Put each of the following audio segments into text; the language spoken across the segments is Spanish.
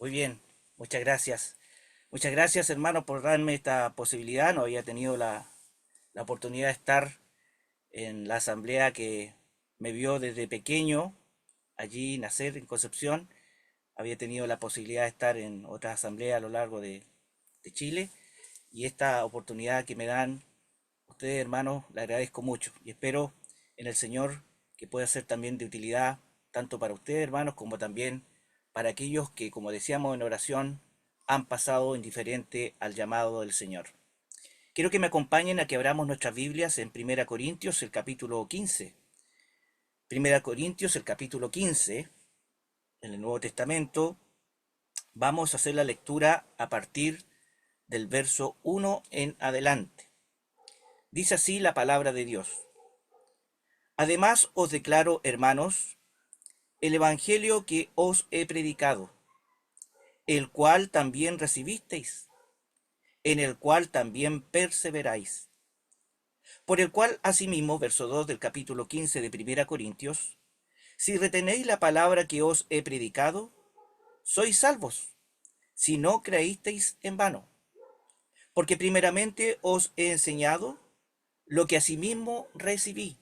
Muy bien, muchas gracias. Muchas gracias, hermano, por darme esta posibilidad. No había tenido la oportunidad de estar en la asamblea que me vio desde pequeño, allí nacer en Concepción. Había tenido la posibilidad de estar en otras asambleas a lo largo de Chile. Y esta oportunidad que me dan ustedes, hermanos, la agradezco mucho. Y espero en el Señor que pueda ser también de utilidad tanto para ustedes, hermanos, como también para aquellos que, como decíamos en oración, han pasado indiferente al llamado del Señor. Quiero que me acompañen a que abramos nuestras Biblias en Primera Corintios, el capítulo 15. Primera Corintios, el capítulo 15, en el Nuevo Testamento. Vamos a hacer la lectura a partir del verso 1 en adelante. Dice así la palabra de Dios. Además os declaro, hermanos, el evangelio que os he predicado, el cual también recibisteis, en el cual también perseveráis, por el cual asimismo, verso 2 del capítulo 15 de Primera Corintios, si retenéis la palabra que os he predicado, sois salvos, si no creísteis en vano. Porque primeramente os he enseñado lo que asimismo recibí,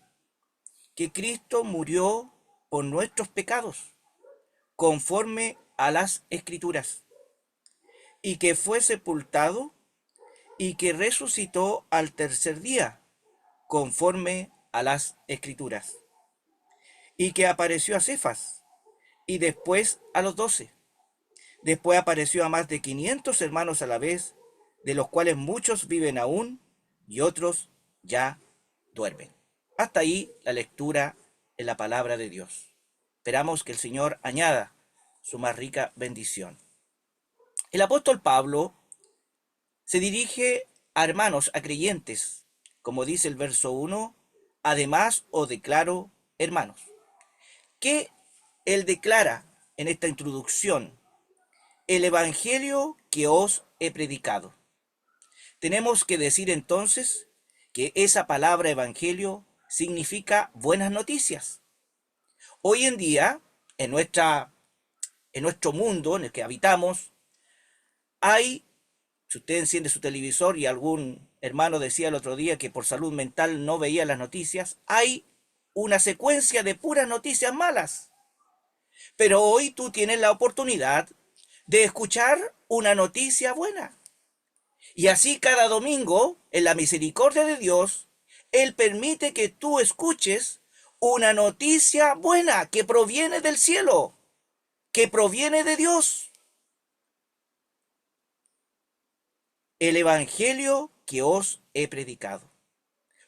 que Cristo murió por nuestros pecados, conforme a las Escrituras, y que fue sepultado y que resucitó al tercer día, conforme a las Escrituras, y que apareció a Cefas, y después a los 12. Después apareció a más de 500 hermanos a la vez, de los cuales muchos viven aún y otros ya duermen. Hasta ahí la lectura en la palabra de Dios. Esperamos que el Señor añada su más rica bendición. El apóstol Pablo se dirige a hermanos, a creyentes, como dice el verso 1, además os declaro hermanos. ¿Qué él declara en esta introducción? El evangelio que os he predicado. Tenemos que decir entonces que esa palabra evangelio significa buenas noticias. Hoy en día, en nuestro mundo en el que habitamos, hay, si usted enciende su televisor y algún hermano decía el otro día que por salud mental no veía las noticias, hay una secuencia de puras noticias malas. Pero hoy tú tienes la oportunidad de escuchar una noticia buena. Y así cada domingo, en la misericordia de Dios, Él permite que tú escuches una noticia buena que proviene del cielo, que proviene de Dios. El evangelio que os he predicado.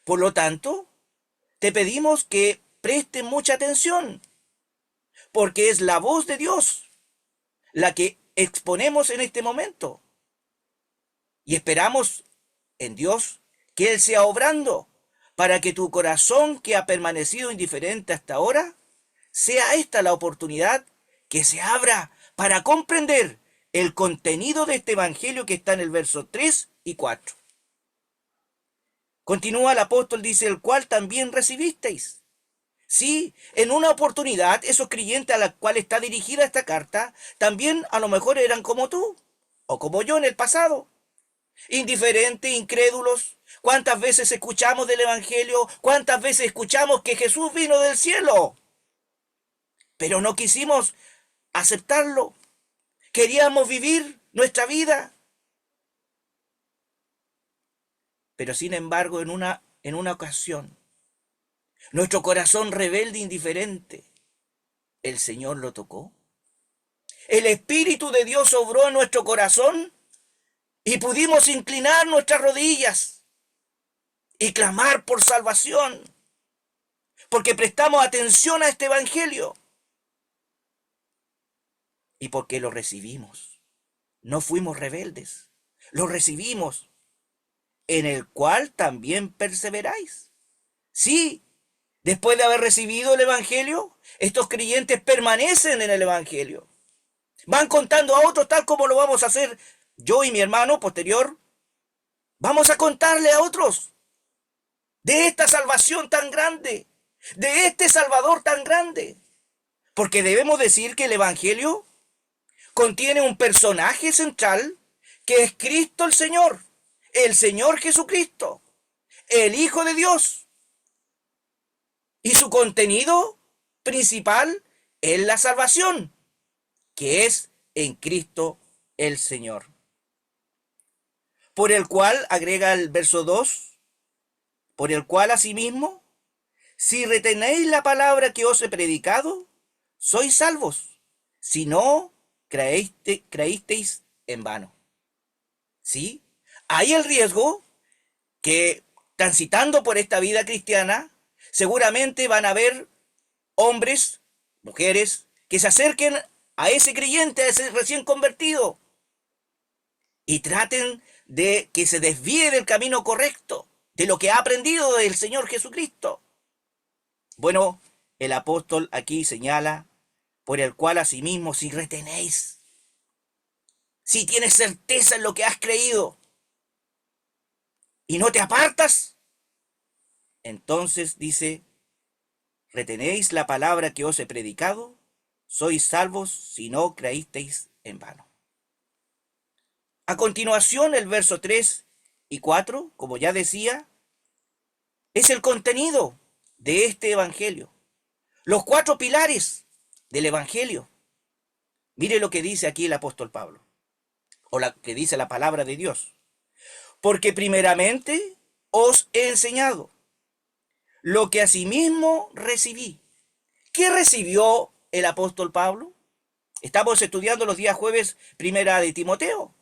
Por lo tanto, te pedimos que prestes mucha atención, porque es la voz de Dios la que exponemos en este momento. Y esperamos en Dios que Él sea obrando para que tu corazón, que ha permanecido indiferente hasta ahora, sea esta la oportunidad que se abra para comprender el contenido de este evangelio que está en el verso 3 y 4. Continúa el apóstol, dice, el cual también recibisteis. Sí, en una oportunidad esos creyentes a los cuales está dirigida esta carta, también a lo mejor eran como tú, o como yo en el pasado. Indiferentes, incrédulos. ¿Cuántas veces escuchamos del Evangelio? ¿Cuántas veces escuchamos que Jesús vino del cielo? Pero no quisimos aceptarlo. Queríamos vivir nuestra vida. Pero sin embargo, en una ocasión, nuestro corazón rebelde e indiferente, el Señor lo tocó. El Espíritu de Dios obró en nuestro corazón y pudimos inclinar nuestras rodillas y clamar por salvación, porque prestamos atención a este evangelio y porque lo recibimos. No fuimos rebeldes, lo recibimos, en el cual también perseveráis. Sí, después de haber recibido el evangelio, estos creyentes permanecen en el evangelio. Van contando a otros tal como lo vamos a hacer yo y mi hermano posterior. Vamos a contarle a otros de esta salvación tan grande, de este Salvador tan grande. Porque debemos decir que el Evangelio contiene un personaje central que es Cristo el Señor Jesucristo, el Hijo de Dios. Y su contenido principal es la salvación, que es en Cristo el Señor. Por el cual, agrega el verso 2, por el cual asimismo, si retenéis la palabra que os he predicado, sois salvos, si no creísteis en vano. ¿Sí? Hay el riesgo que, transitando por esta vida cristiana, seguramente van a haber hombres, mujeres, que se acerquen a ese creyente, a ese recién convertido, y traten de que se desvíe del camino correcto, de lo que ha aprendido del Señor Jesucristo. Bueno, el apóstol aquí señala, por el cual asimismo si retenéis, si tienes certeza en lo que has creído y no te apartas, entonces dice, retenéis la palabra que os he predicado, sois salvos si no creísteis en vano. A continuación, el verso 3 y 4, como ya decía, es el contenido de este evangelio. Los 4 pilares del evangelio. Mire lo que dice aquí el apóstol Pablo, o lo que dice la palabra de Dios. Porque primeramente os he enseñado lo que asimismo recibí. ¿Qué recibió el apóstol Pablo? Estamos estudiando los días jueves primera de Timoteo.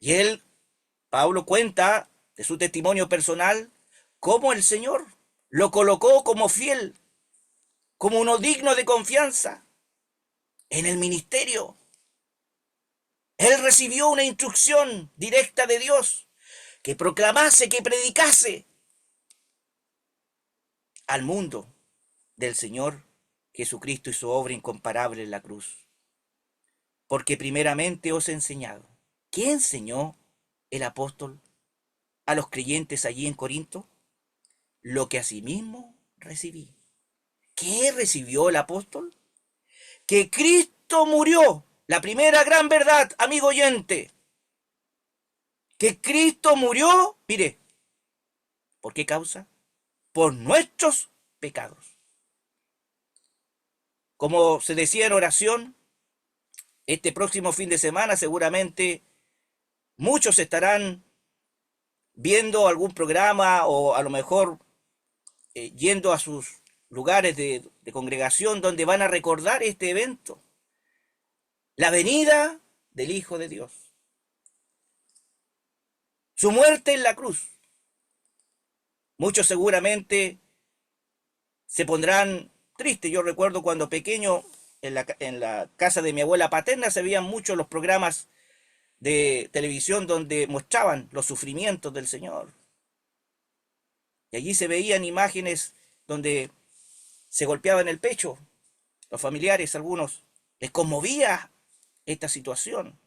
Y Pablo cuenta de su testimonio personal, cómo el Señor lo colocó como fiel, como uno digno de confianza en el ministerio. Él recibió una instrucción directa de Dios, que proclamase, que predicase al mundo del Señor Jesucristo y su obra incomparable en la cruz. Porque primeramente os he enseñado. ¿Qué enseñó el apóstol a los creyentes allí en Corinto? Lo que asimismo recibí. ¿Qué recibió el apóstol? Que Cristo murió. La primera gran verdad, amigo oyente. Que Cristo murió, mire, ¿por qué causa? Por nuestros pecados. Como se decía en oración, este próximo fin de semana seguramente muchos estarán viendo algún programa o a lo mejor yendo a sus lugares de congregación donde van a recordar este evento, la venida del Hijo de Dios, su muerte en la cruz. Muchos seguramente se pondrán tristes. Yo recuerdo cuando pequeño en la casa de mi abuela paterna se veían muchos los programas de televisión donde mostraban los sufrimientos del Señor. Y allí se veían imágenes donde se golpeaban el pecho. Los familiares, algunos, les conmovía esta situación.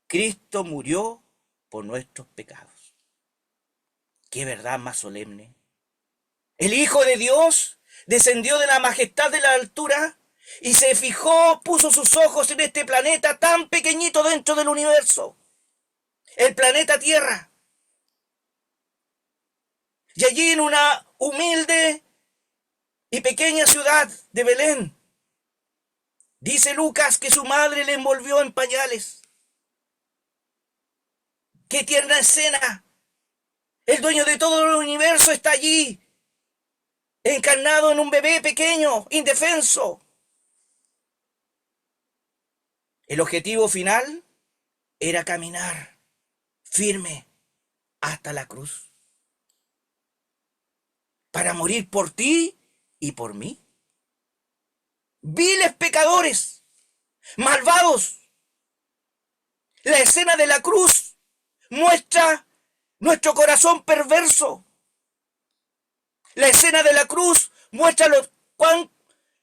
Cristo murió por nuestros pecados. Qué verdad más solemne. El Hijo de Dios descendió de la majestad de la altura y se fijó, puso sus ojos en este planeta tan pequeñito dentro del universo, el planeta Tierra. Y allí en una humilde y pequeña ciudad de Belén, dice Lucas que su madre le envolvió en pañales. ¡Qué tierna escena! El dueño de todo el universo está allí, encarnado en un bebé pequeño, indefenso. El objetivo final era caminar firme hasta la cruz para morir por ti y por mí. Viles pecadores, malvados. La escena de la cruz muestra nuestro corazón perverso. La escena de la cruz muestra cuán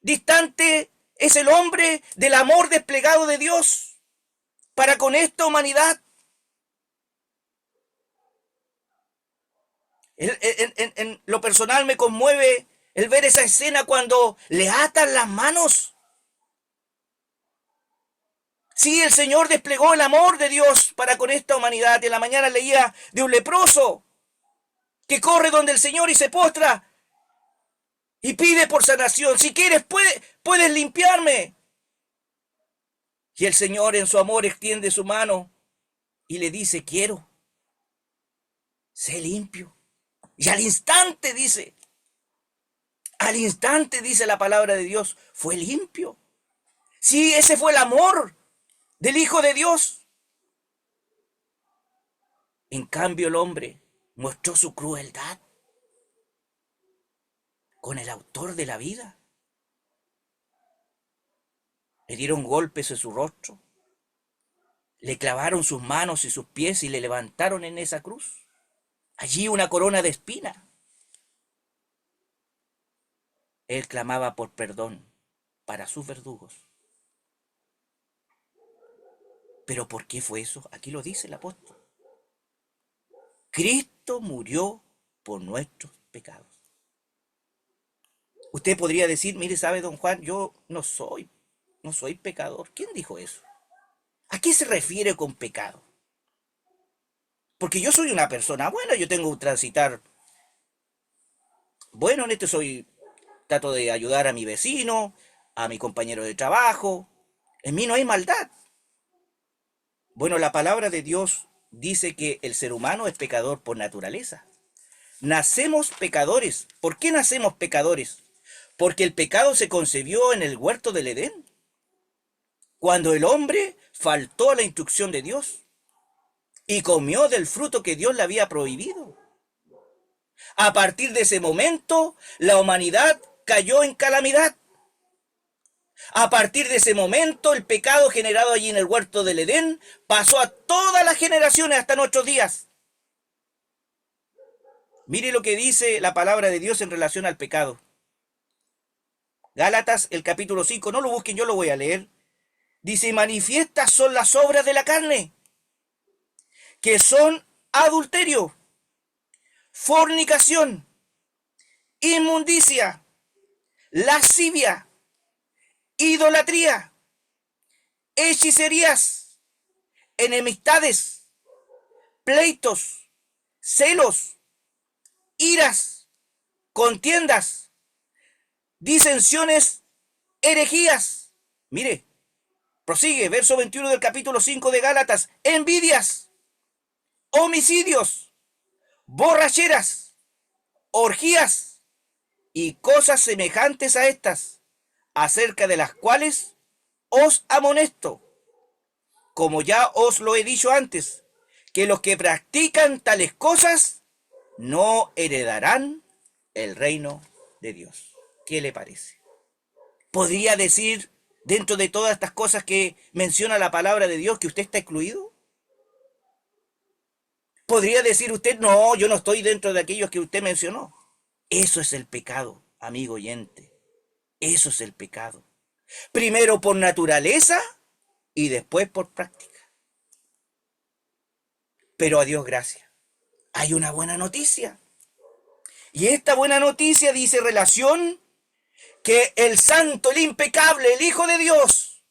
distante es el hombre del amor desplegado de Dios para con esta humanidad. En lo personal me conmueve el ver esa escena cuando le atan las manos Sí, el Señor desplegó el amor de Dios para con esta humanidad. En la mañana leía de un leproso que corre donde el Señor y se postra y pide por sanación. Si quieres, puedes limpiarme. Y el Señor en su amor extiende su mano y le dice, quiero, sé limpio. Y al instante dice la palabra de Dios, fue limpio. Sí, ese fue el amor del Hijo de Dios. En cambio, el hombre mostró su crueldad con el autor de la vida. Le dieron golpes en su rostro, le clavaron sus manos y sus pies y le levantaron en esa cruz. Allí una corona de espinas. Él clamaba por perdón para sus verdugos. ¿Pero por qué fue eso? Aquí lo dice el apóstol. Cristo murió por nuestros pecados. Usted podría decir, mire, sabe, don Juan, yo no soy pecador. ¿Quién dijo eso? ¿A qué se refiere con pecado? Porque yo soy una persona buena, yo tengo un transitar bueno en esto, trato de ayudar a mi vecino, a mi compañero de trabajo. En mí no hay maldad. Bueno, la palabra de Dios dice que el ser humano es pecador por naturaleza. Nacemos pecadores. ¿Por qué nacemos pecadores? Porque el pecado se concebió en el huerto del Edén, cuando el hombre faltó a la instrucción de Dios y comió del fruto que Dios le había prohibido. A partir de ese momento, la humanidad cayó en calamidad. A partir de ese momento, el pecado generado allí en el huerto del Edén pasó a todas las generaciones hasta nuestros días. Mire lo que dice la palabra de Dios en relación al pecado. Gálatas, el capítulo 5, no lo busquen, yo lo voy a leer. Dice, manifiestas son las obras de la carne, que son adulterio, fornicación, inmundicia, lascivia, idolatría, hechicerías, enemistades, pleitos, celos, iras, contiendas, disensiones, herejías. Mire, prosigue, verso 21 del capítulo 5 de Gálatas, envidias, homicidios, borracheras, orgías y cosas semejantes a estas, acerca de las cuales os amonesto, como ya os lo he dicho antes, que los que practican tales cosas no heredarán el reino de Dios. ¿Qué le parece? ¿Podría decir, dentro de todas estas cosas que menciona la palabra de Dios, que usted está excluido? ¿Podría decir usted, no, yo no estoy dentro de aquellos que usted mencionó? Eso es el pecado, amigo oyente. Eso es el pecado. Primero por naturaleza y después por práctica. Pero a Dios gracias. Hay una buena noticia. Y esta buena noticia dice relación que el santo, el impecable, el Hijo de Dios,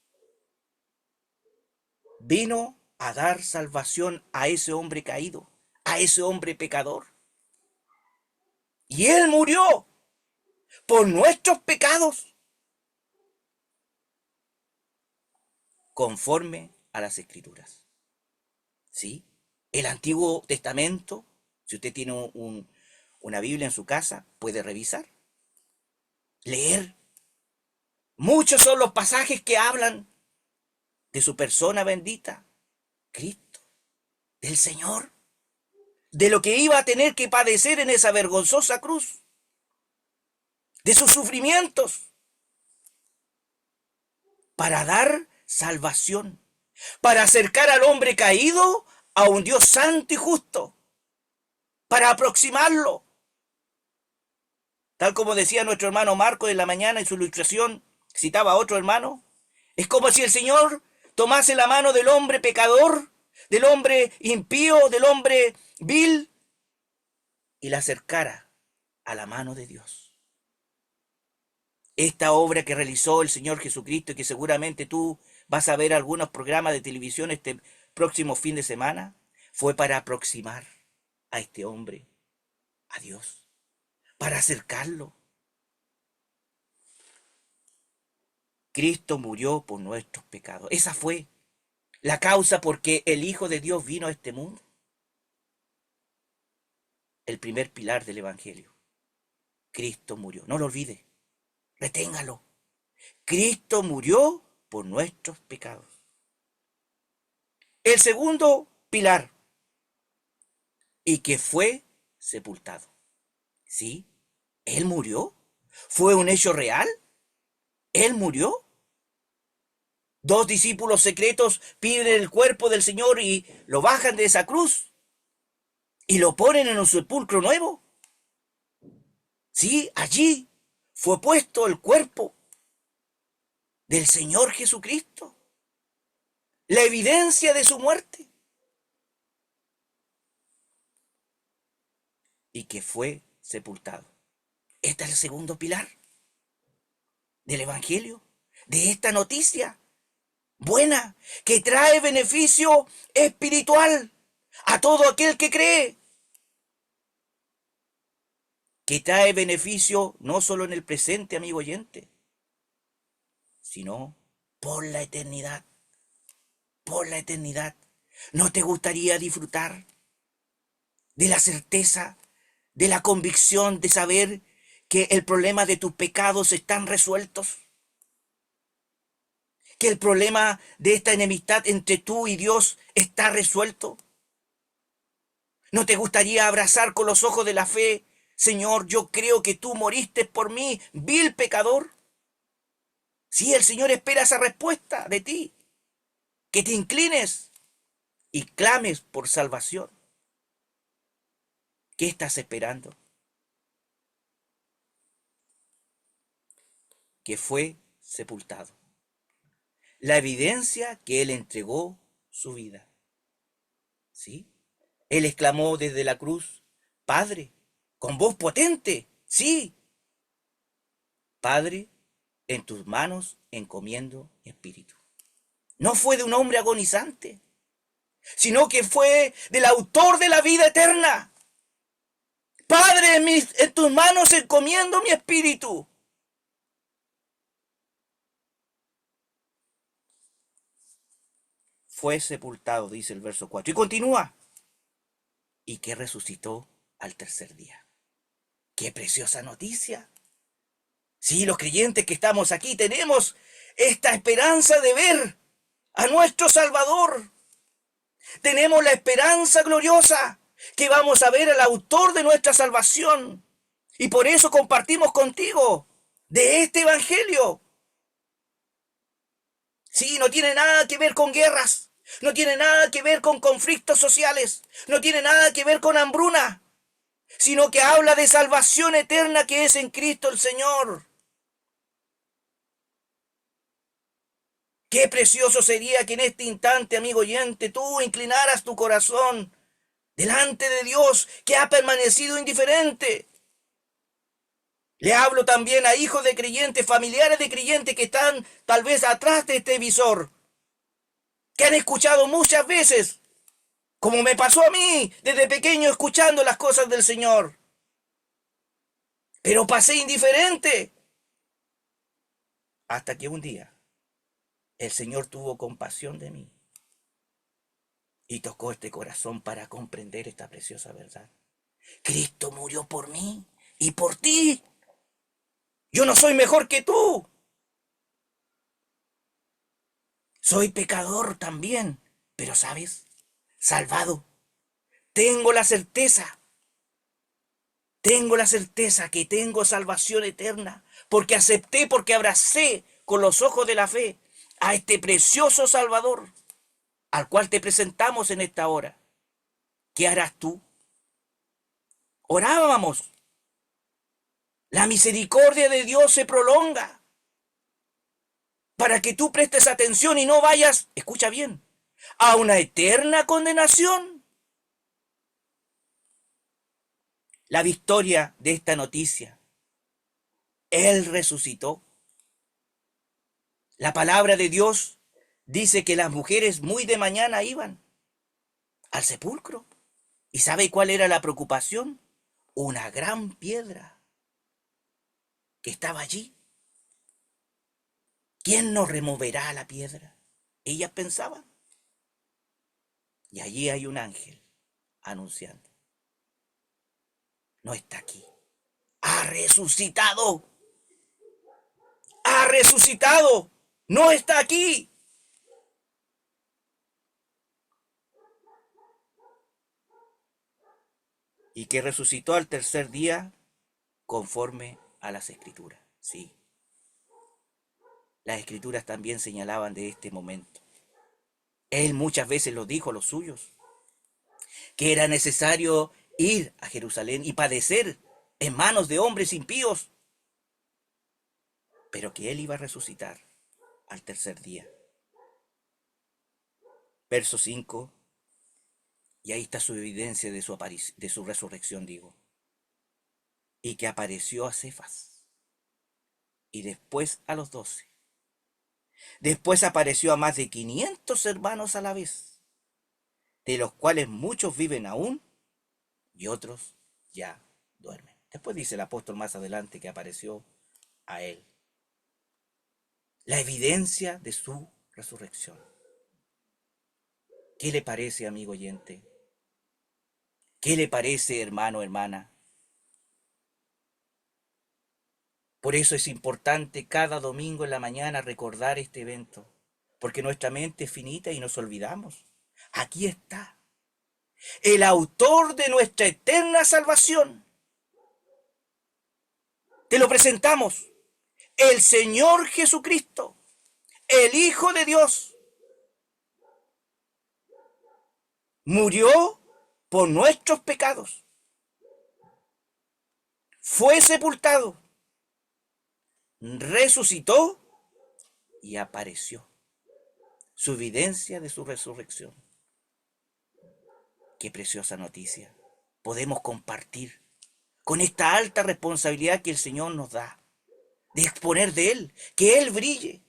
vino a dar salvación a ese hombre caído, a ese hombre pecador. Y Él murió por nuestros pecados, conforme a las Escrituras. ¿Sí? El Antiguo Testamento, si usted tiene una Biblia en su casa, puede revisar, leer. Muchos son los pasajes que hablan de su persona bendita, Cristo, del Señor, de lo que iba a tener que padecer en esa vergonzosa cruz, de sus sufrimientos, para dar salvación, para acercar al hombre caído a un Dios santo y justo, para aproximarlo. Tal como decía nuestro hermano Marco en la mañana en su ilustración, citaba a otro hermano, es como si el Señor tomase la mano del hombre pecador, del hombre impío, del hombre vil, y la acercara a la mano de Dios. Esta obra que realizó el Señor Jesucristo y que seguramente tú vas a ver algunos programas de televisión este próximo fin de semana, fue para aproximar a este hombre a Dios, para acercarlo. Cristo murió por nuestros pecados. Esa fue la causa por que el Hijo de Dios vino a este mundo. El primer pilar del Evangelio. Cristo murió. No lo olvide. Reténgalo. Cristo murió por nuestros pecados. El segundo pilar. Y que fue sepultado. ¿Sí? ¿Él murió? ¿Fue un hecho real? ¿Él murió? Dos discípulos secretos piden el cuerpo del Señor y lo bajan de esa cruz y lo ponen en un sepulcro nuevo. Sí, allí fue puesto el cuerpo del Señor Jesucristo, la evidencia de su muerte, y que fue sepultado. Este es el segundo pilar del Evangelio, de esta noticia buena que trae beneficio espiritual a todo aquel que cree, que trae beneficio no solo en el presente, amigo oyente, sino por la eternidad, por la eternidad. ¿No te gustaría disfrutar de la certeza, de la convicción de saber que el problema de tus pecados están resueltos? Que el problema de esta enemistad entre tú y Dios está resuelto. ¿No te gustaría abrazar con los ojos de la fe, Señor, yo creo que tú moriste por mí, vil pecador? Sí, el Señor espera esa respuesta de ti, que te inclines y clames por salvación. ¿Qué estás esperando? Que fue sepultado. La evidencia que Él entregó su vida. ¿Sí? Él exclamó desde la cruz, Padre, con voz potente, sí, Padre, en tus manos encomiendo mi espíritu. No fue de un hombre agonizante, sino que fue del autor de la vida eterna. Padre, en tus manos encomiendo mi espíritu. Fue sepultado, dice el verso 4. Y continúa. Y que resucitó al tercer día. ¡Qué preciosa noticia! Sí, los creyentes que estamos aquí tenemos esta esperanza de ver a nuestro Salvador. Tenemos la esperanza gloriosa que vamos a ver al autor de nuestra salvación. Y por eso compartimos contigo de este evangelio. Sí, no tiene nada que ver con guerras, no tiene nada que ver con conflictos sociales, no tiene nada que ver con hambruna, sino que habla de salvación eterna que es en Cristo el Señor. Qué precioso sería que en este instante, amigo oyente, tú inclinaras tu corazón delante de Dios que ha permanecido indiferente. Le hablo también a hijos de creyentes, familiares de creyentes que están tal vez atrás de este visor, que han escuchado muchas veces, como me pasó a mí desde pequeño escuchando las cosas del Señor. Pero pasé indiferente hasta que un día el Señor tuvo compasión de mí y tocó este corazón para comprender esta preciosa verdad. Cristo murió por mí y por ti. Yo no soy mejor que tú. Soy pecador también, pero ¿sabes? Salvado. Tengo la certeza que tengo salvación eterna, porque acepté, porque abracé con los ojos de la fe a este precioso Salvador, al cual te presentamos en esta hora. ¿Qué harás tú? Orábamos. La misericordia de Dios se prolonga para que tú prestes atención y no vayas, escucha bien, a una eterna condenación. La victoria de esta noticia. Él resucitó. La palabra de Dios Dice que las mujeres muy de mañana iban al sepulcro. ¿Y sabe cuál era la preocupación? Una gran piedra que estaba allí. ¿Quién nos removerá la piedra? Ellas pensaban. Y allí hay un ángel anunciando. No está aquí. Ha resucitado. Ha resucitado. No está aquí. Y que resucitó al tercer día conforme a las escrituras. Sí, las escrituras también señalaban de este momento. Él muchas veces lo dijo a los suyos, que era necesario ir a Jerusalén y padecer en manos de hombres impíos, pero que él iba a resucitar al tercer día. Verso 5, y ahí está su evidencia de su resurrección, digo. Y que apareció a Cefas, y después a los 12. Después apareció a más de 500 hermanos a la vez, de los cuales muchos viven aún y otros ya duermen. Después dice el apóstol más adelante que apareció a él. La evidencia de su resurrección. ¿Qué le parece, amigo oyente? ¿Qué le parece, hermano, hermana? Por eso es importante cada domingo en la mañana recordar este evento, porque nuestra mente es finita y nos olvidamos. Aquí está, el autor de nuestra eterna salvación. Te lo presentamos, el Señor Jesucristo, el Hijo de Dios. Murió por nuestros pecados. Fue sepultado, resucitó y apareció. Su evidencia de su resurrección. Qué preciosa noticia podemos compartir con esta alta responsabilidad que el Señor nos da, de exponer de Él, que Él brille,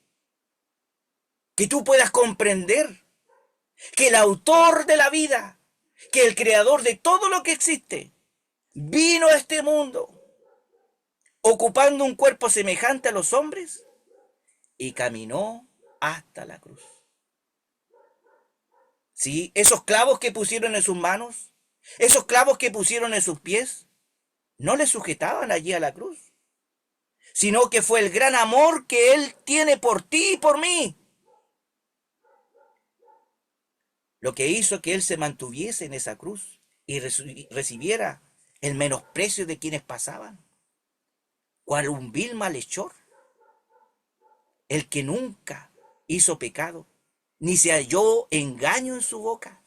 que tú puedas comprender que el autor de la vida, que el creador de todo lo que existe, vino a este mundo ocupando un cuerpo semejante a los hombres y caminó hasta la cruz. ¿Sí? Esos clavos que pusieron en sus manos, esos clavos que pusieron en sus pies, no le sujetaban allí a la cruz, sino que fue el gran amor que Él tiene por ti y por mí, lo que hizo que Él se mantuviese en esa cruz y recibiera el menosprecio de quienes pasaban, cual un vil malhechor, el que nunca hizo pecado, ni se halló engaño en su boca.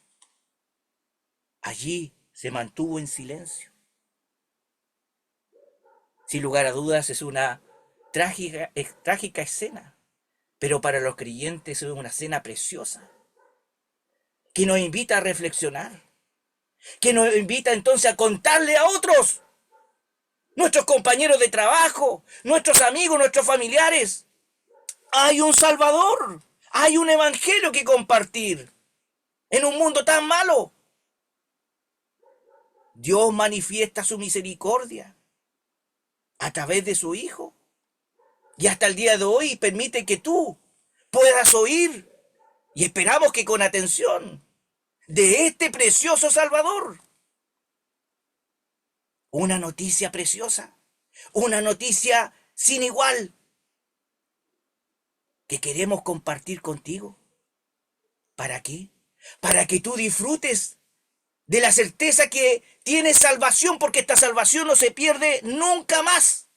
Allí se mantuvo en silencio. Sin lugar a dudas es una trágica escena, pero para los creyentes es una escena preciosa, que nos invita a reflexionar, que nos invita entonces a contarle a otros, nuestros compañeros de trabajo, nuestros amigos, nuestros familiares. Hay un Salvador, hay un evangelio que compartir en un mundo tan malo. Dios manifiesta su misericordia a través de su Hijo. Y hasta el día de hoy permite que tú puedas oír, y esperamos que con atención, de este precioso Salvador. Una noticia preciosa, una noticia sin igual, que queremos compartir contigo. ¿Para qué? Para que tú disfrutes de la certeza que tienes salvación, porque esta salvación no se pierde nunca más.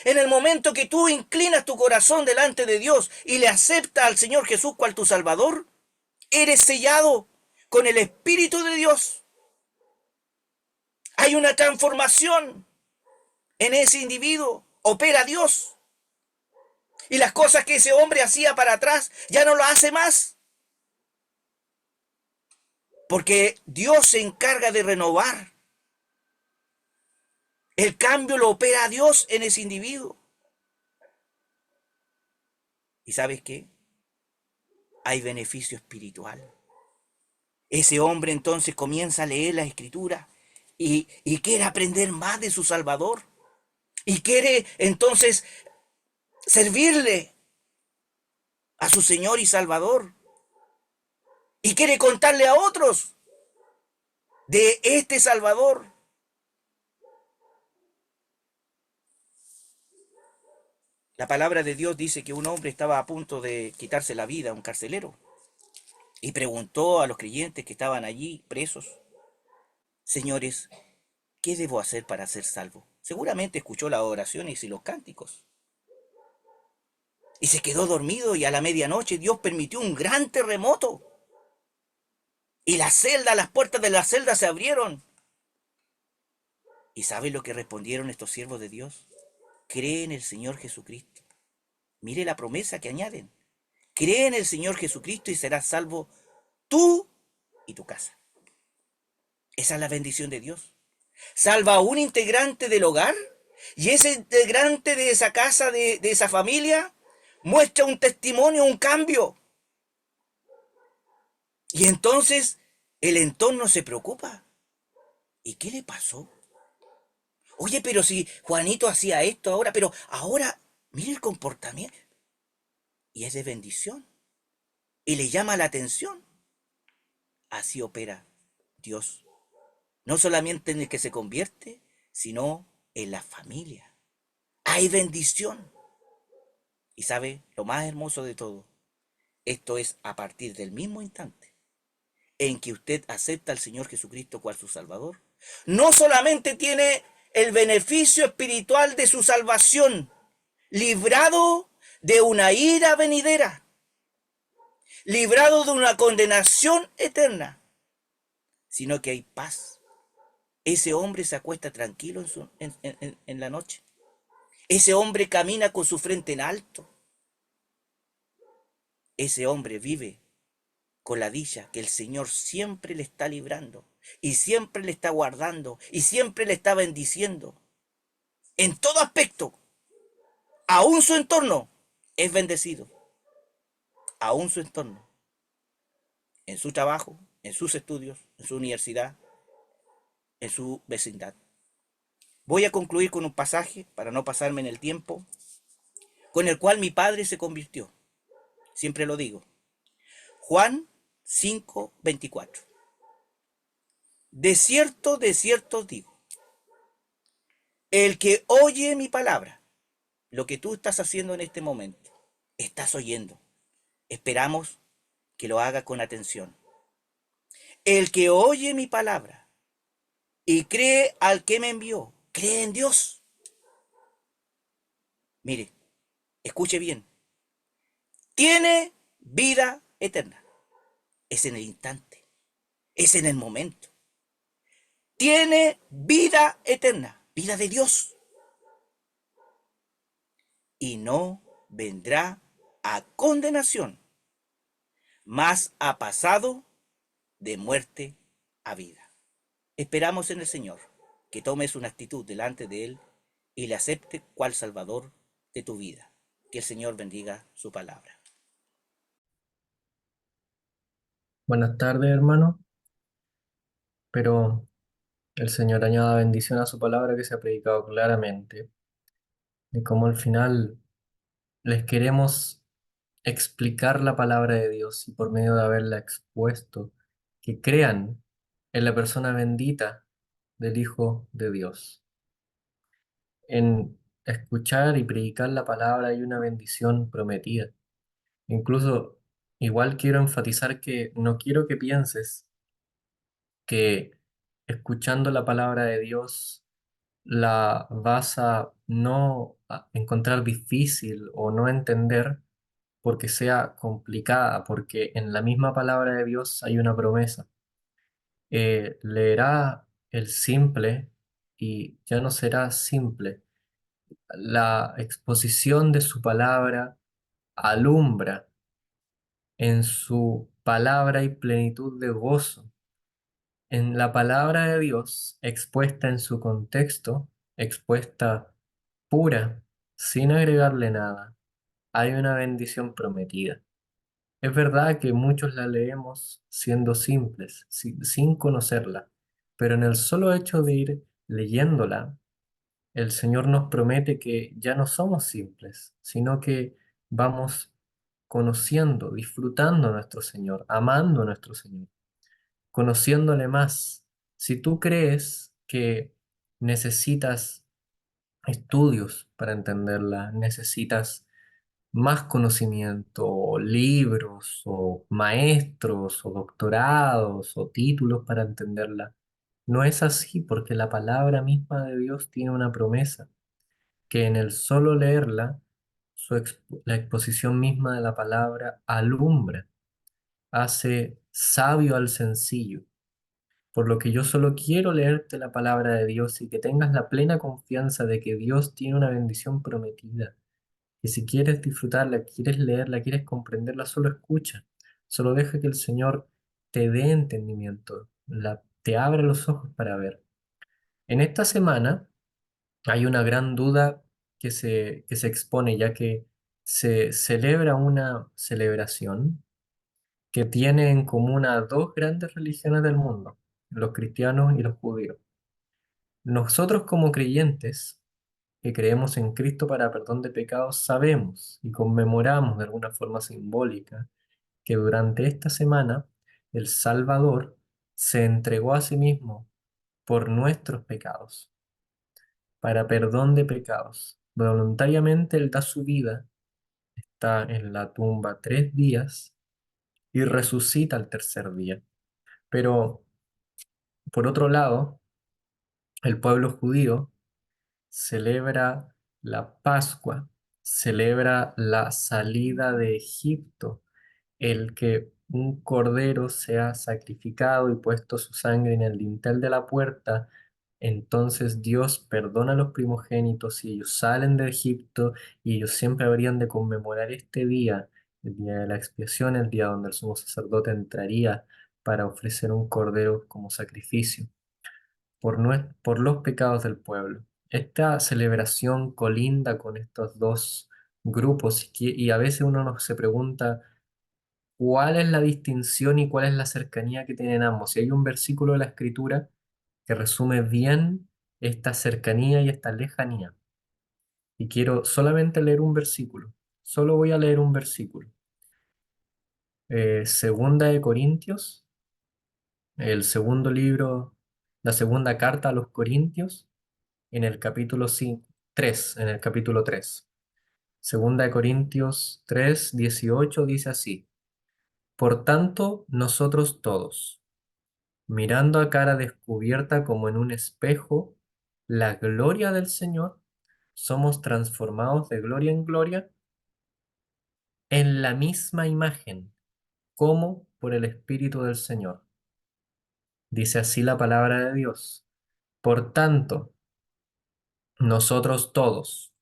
En el momento que tú inclinas tu corazón delante de Dios y le aceptas al Señor Jesús cual tu Salvador, eres sellado con el Espíritu de Dios. Hay una transformación en ese individuo. Opera Dios. Y las cosas que ese hombre hacía para atrás ya no lo hace más. Porque Dios se encarga de renovar. El cambio lo opera Dios en ese individuo. ¿Y sabes qué? hay beneficio espiritual. Ese hombre entonces comienza a leer la escritura y quiere aprender más de su Salvador. Y quiere entonces servirle a su Señor y Salvador. Y quiere contarle a otros de este Salvador. La palabra de Dios dice que un hombre estaba a punto de quitarse la vida, un carcelero, y preguntó a los creyentes que estaban allí presos, señores, ¿qué debo hacer para ser salvo? Seguramente escuchó las oraciones y los cánticos. Y se quedó dormido y a la medianoche Dios permitió un gran terremoto. Y la celda, las puertas de la celda se abrieron. ¿Y sabe lo que respondieron estos siervos de Dios? Cree en el Señor Jesucristo. Mire la promesa que añaden. Cree en el Señor Jesucristo y serás salvo tú y tu casa. Esa es la bendición de Dios. Salva a un integrante del hogar y ese integrante de esa casa, de esa familia, muestra un testimonio, un cambio. Y entonces el entorno se preocupa. ¿Y qué le pasó? Oye, pero si Juanito hacía esto ahora, pero ahora, mire el comportamiento. Y es de bendición. Y le llama la atención. Así opera Dios. No solamente en el que se convierte, sino en la familia. Hay bendición. Y sabe, lo más hermoso de todo, esto es a partir del mismo instante en que usted acepta al Señor Jesucristo cual su Salvador. No solamente tiene el beneficio espiritual de su salvación, librado de una ira venidera, librado de una condenación eterna, sino que hay paz. Ese hombre se acuesta tranquilo en la noche. Ese hombre camina con su frente en alto. Ese hombre vive con la dicha que el Señor siempre le está librando y siempre le está guardando y siempre le está bendiciendo. En todo aspecto, aún su entorno es bendecido. Aún su entorno, en su trabajo, en sus estudios, en su universidad, en su vecindad. Voy a concluir con un pasaje, para no pasarme en el tiempo, con el cual mi padre se convirtió. Siempre lo digo. Juan 5:24. De cierto os digo, el que oye mi palabra, lo que tú estás haciendo en este momento, estás oyendo. Esperamos que lo haga con atención. El que oye mi palabra y cree al que me envió, cree en Dios. Mire, escuche bien, tiene vida eterna. Es en el instante, es en el momento. Tiene vida eterna, vida de Dios. Y no vendrá a condenación, mas ha pasado de muerte a vida. Esperamos en el Señor que tomes una actitud delante de Él y le acepte cual Salvador de tu vida. Que el Señor bendiga su palabra. Buenas tardes, hermano. Pero el Señor añada bendición a su palabra que se ha predicado claramente, de cómo al final les queremos explicar la palabra de Dios y por medio de haberla expuesto, que crean en la persona bendita del Hijo de Dios. En escuchar y predicar la palabra hay una bendición prometida. Incluso, igual quiero enfatizar que no quiero que pienses que escuchando la palabra de Dios la vas a no a encontrar difícil o no entender porque sea complicada, porque en la misma palabra de Dios hay una promesa. Leerá el simple y ya no será simple. La exposición de su palabra alumbra en su palabra y plenitud de gozo. En la palabra de Dios, expuesta en su contexto, expuesta pura, sin agregarle nada, hay una bendición prometida. Es verdad que muchos la leemos siendo simples, sin conocerla, pero en el solo hecho de ir leyéndola, el Señor nos promete que ya no somos simples, sino que vamos conociendo, disfrutando a nuestro Señor, amando a nuestro Señor, conociéndole más. Si tú crees que necesitas estudios para entenderla, necesitas más conocimiento, o libros, o maestros, o doctorados, o títulos para entenderla, no es así porque la palabra misma de Dios tiene una promesa que en el solo leerla, la exposición misma de la palabra alumbra, hace sabio al sencillo. Por lo que yo solo quiero leerte la palabra de Dios y que tengas la plena confianza de que Dios tiene una bendición prometida. Que si quieres disfrutarla, quieres leerla, quieres comprenderla, solo escucha. Solo deja que el Señor te dé entendimiento, te abra los ojos para ver. En esta semana hay una gran duda que se expone, ya que se celebra una celebración que tiene en común a dos grandes religiones del mundo, los cristianos y los judíos. Nosotros como creyentes que creemos en Cristo para perdón de pecados, sabemos y conmemoramos de alguna forma simbólica que durante esta semana el Salvador se entregó a sí mismo por nuestros pecados, para perdón de pecados. Voluntariamente Él da su vida, está en la tumba 3 días y resucita al tercer día. Pero por otro lado, el pueblo judío celebra la Pascua, celebra la salida de Egipto, el que un cordero sea sacrificado y puesto su sangre en el dintel de la puerta. Entonces Dios perdona a los primogénitos y ellos salen de Egipto y ellos siempre habrían de conmemorar este día, el día de la expiación, el día donde el sumo sacerdote entraría para ofrecer un cordero como sacrificio por los pecados del pueblo. Esta celebración colinda con estos dos grupos y a veces uno se pregunta cuál es la distinción y cuál es la cercanía que tienen ambos. Y hay un versículo de la Escritura que resume bien esta cercanía y esta lejanía. Y quiero solamente leer un versículo. Solo voy a leer un versículo. Segunda de Corintios, el segundo libro, la segunda carta a los Corintios en el capítulo 5, 3, en el capítulo 3. Segunda de Corintios 3, 18 dice así: Por tanto, nosotros todos, mirando a cara descubierta como en un espejo la gloria del Señor, somos transformados de gloria en gloria en la misma imagen, como por el Espíritu del Señor. Dice así la palabra de Dios. Por tanto, nosotros todos,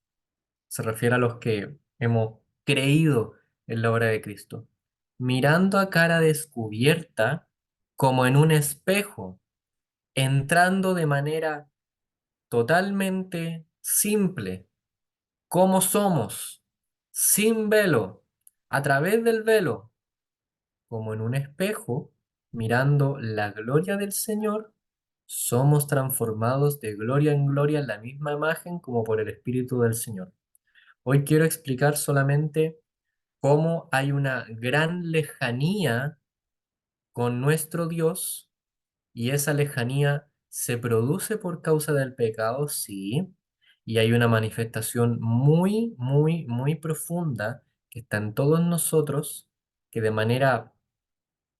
se refiere a los que hemos creído en la obra de Cristo, mirando a cara descubierta como en un espejo, entrando de manera totalmente simple, como somos, sin velo, a través del velo, como en un espejo, mirando la gloria del Señor, somos transformados de gloria en gloria en la misma imagen como por el Espíritu del Señor. Hoy quiero explicar solamente cómo hay una gran lejanía con nuestro Dios y esa lejanía se produce por causa del pecado, sí, y hay una manifestación muy, muy, muy profunda que está en todos nosotros, que de manera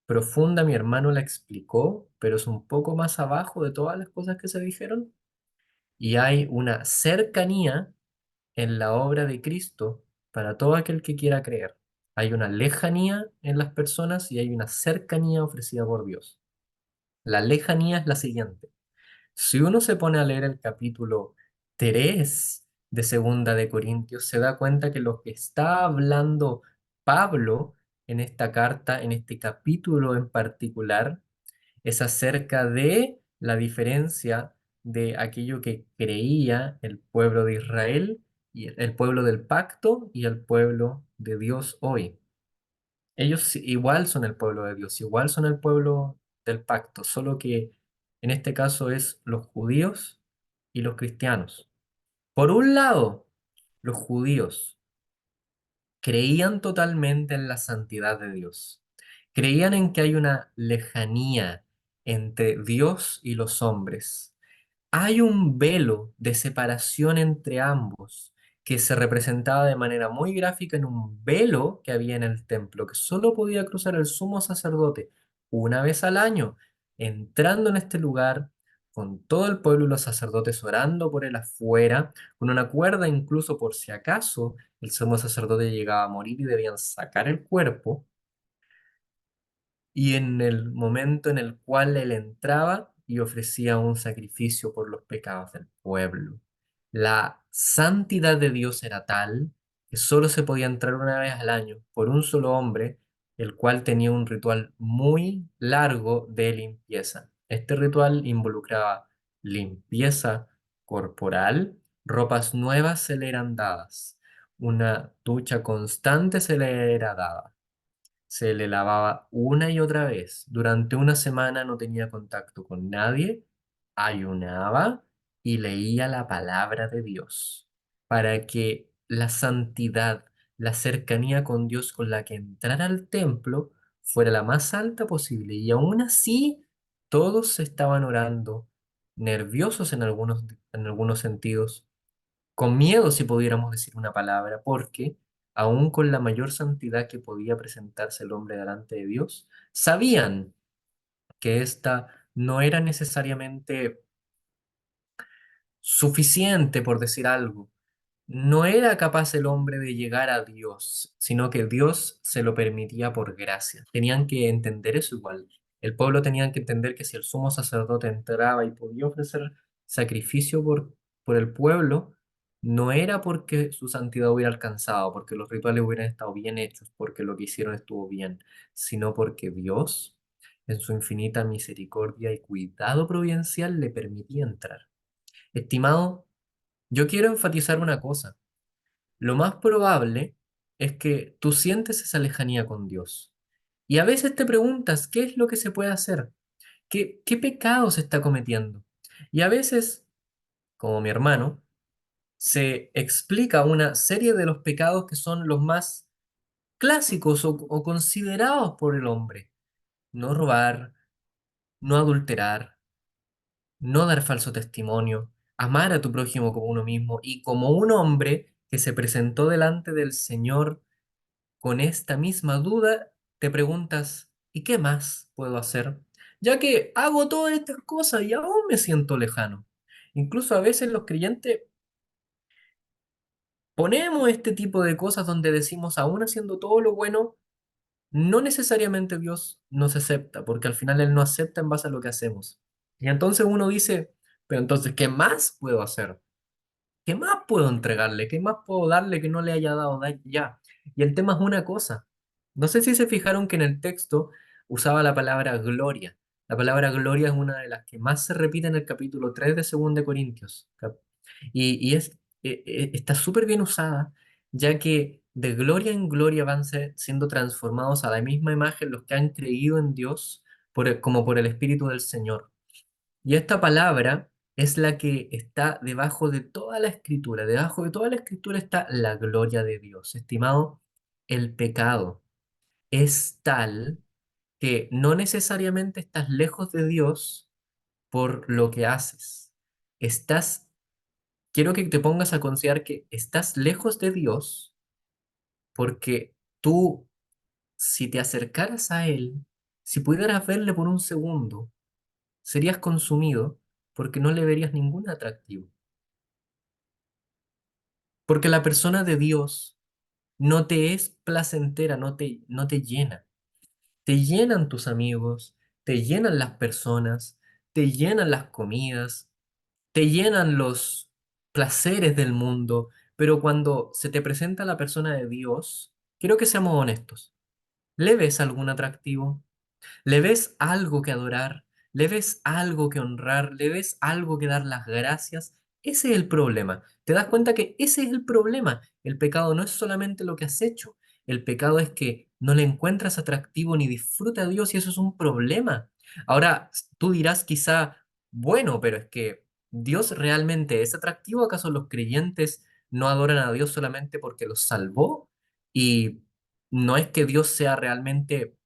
profunda mi hermano la explicó, pero es un poco más abajo de todas las cosas que se dijeron, y hay una cercanía en la obra de Cristo para todo aquel que quiera creer. Hay una lejanía en las personas y hay una cercanía ofrecida por Dios. La lejanía es la siguiente. Si uno se pone a leer el capítulo 3 de Segunda de Corintios, se da cuenta que lo que está hablando Pablo en esta carta, en este capítulo en particular, es acerca de la diferencia de aquello que creía el pueblo de Israel y el pueblo del pacto y el pueblo de Dios hoy. ellos igual son el pueblo de Dios, igual son el pueblo del pacto, solo que en este caso es los judíos y los cristianos. Por un lado, los judíos creían totalmente en la santidad de Dios. Creían en que hay una lejanía entre Dios y los hombres. Hay un velo de separación entre ambos que se representaba de manera muy gráfica en un velo que había en el templo, que solo podía cruzar el sumo sacerdote una vez al año, entrando en este lugar con todo el pueblo y los sacerdotes orando por él afuera, con una cuerda incluso por si acaso el sumo sacerdote llegaba a morir y debían sacar el cuerpo, y en el momento en el cual él entraba y ofrecía un sacrificio por los pecados del pueblo. La santidad de Dios era tal que solo se podía entrar una vez al año por un solo hombre, el cual tenía un ritual muy largo de limpieza. Este ritual involucraba limpieza corporal, ropas nuevas se le eran dadas, una ducha constante se le era dada, se le lavaba una y otra vez. Durante una semana no tenía contacto con nadie, ayunaba y leía la palabra de Dios para que la santidad, la cercanía con Dios con la que entrara al templo fuera la más alta posible. Y aún así, todos estaban orando, nerviosos en algunos sentidos, con miedo si pudiéramos decir una palabra, porque aun con la mayor santidad que podía presentarse el hombre delante de Dios, sabían que ésta no era necesariamente suficiente, por decir algo. No era capaz el hombre de llegar a Dios, sino que Dios se lo permitía por gracia. Tenían que entender eso igual. El pueblo tenía que entender que si el sumo sacerdote entraba y podía ofrecer sacrificio por el pueblo, no era porque su santidad hubiera alcanzado, porque los rituales hubieran estado bien hechos, porque lo que hicieron estuvo bien, sino porque Dios, en su infinita misericordia y cuidado providencial, le permitía entrar. Estimado, yo quiero enfatizar una cosa. Lo más probable es que tú sientes esa lejanía con Dios. Y a veces te preguntas, ¿qué es lo que se puede hacer? ¿Qué pecado se está cometiendo? Y a veces, como mi hermano, se explica una serie de los pecados que son los más clásicos o considerados por el hombre. No robar, no adulterar, no dar falso testimonio, amar a tu prójimo como uno mismo, y como un hombre que se presentó delante del Señor con esta misma duda, te preguntas, ¿y qué más puedo hacer? Ya que hago todas estas cosas y aún me siento lejano. Incluso a veces los creyentes ponemos este tipo de cosas donde decimos, aún haciendo todo lo bueno, no necesariamente Dios nos acepta, porque al final Él no acepta en base a lo que hacemos. Y entonces uno dice, pero entonces, ¿qué más puedo hacer? ¿Qué más puedo entregarle? ¿Qué más puedo darle que no le haya dado ya? Y el tema es una cosa. No sé si se fijaron que en el texto usaba la palabra gloria. La palabra gloria es una de las que más se repite en el capítulo 3 de 2 de Corintios. Y está súper bien usada, ya que de gloria en gloria van siendo transformados a la misma imagen los que han creído en Dios como por el Espíritu del Señor. Y esta palabra es la que está debajo de toda la escritura. Debajo de toda la escritura está la gloria de Dios. Estimado, el pecado es tal que no necesariamente estás lejos de Dios por lo que haces. Estás, quiero que te pongas a considerar que estás lejos de Dios porque tú, si te acercaras a Él, si pudieras verle por un segundo, serías consumido porque no le verías ningún atractivo. Porque la persona de Dios no te es placentera, no te llena. Te llenan tus amigos, te llenan las personas, te llenan las comidas, te llenan los placeres del mundo, pero cuando se te presenta la persona de Dios, quiero que seamos honestos. ¿Le ves algún atractivo? ¿Le ves algo que adorar? ¿Le ves algo que honrar? ¿Le ves algo que dar las gracias? Ese es el problema. ¿Te das cuenta que ese es el problema? El pecado no es solamente lo que has hecho. El pecado es que no le encuentras atractivo ni disfruta a Dios y eso es un problema. Ahora, tú dirás quizá, bueno, pero es que ¿Dios realmente es atractivo? ¿Acaso los creyentes no adoran a Dios solamente porque los salvó? Y no es que Dios sea realmente